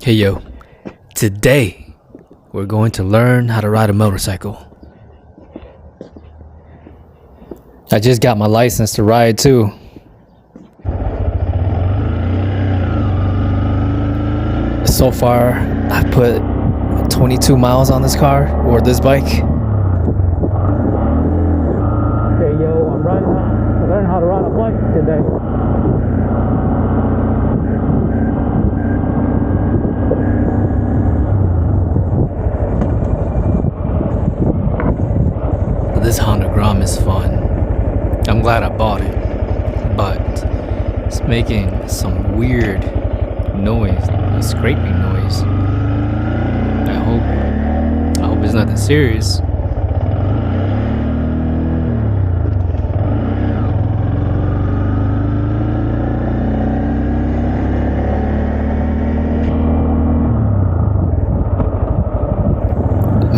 Hey yo, today we're going to learn how to ride a motorcycle. I just got my license to ride too. So far, I put 22 miles on this car or this bike. Hey yo, I'm learning how to ride a bike today. This Honda Grom is fun. I'm glad I bought it, but it's making some weird noise, a scraping noise. I hope it's nothing serious.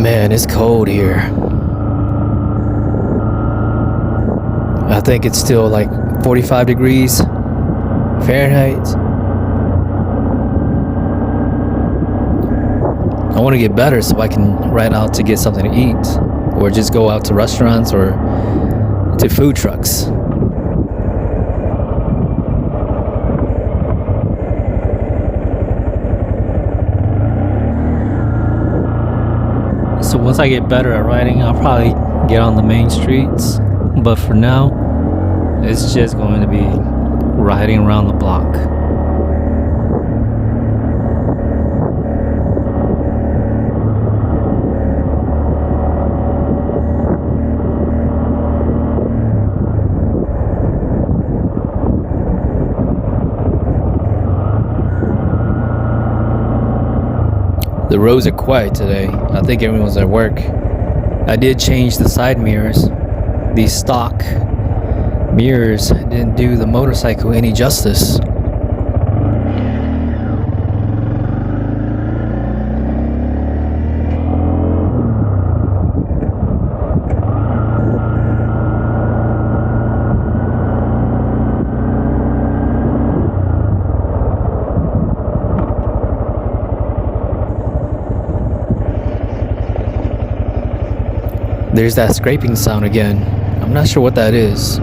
Man, it's cold here. I think it's still like 45 degrees Fahrenheit. I want to get better so I can ride out to get something to eat, or just go out to restaurants or to food trucks. So once I get better at riding, I'll probably get on the main streets. But for now, it's just going to be riding around the block. The roads are quiet today. I think everyone's at work. I did change the side mirrors. These stock mirrors didn't do the motorcycle any justice. There's that scraping sound again. I'm not sure what that is.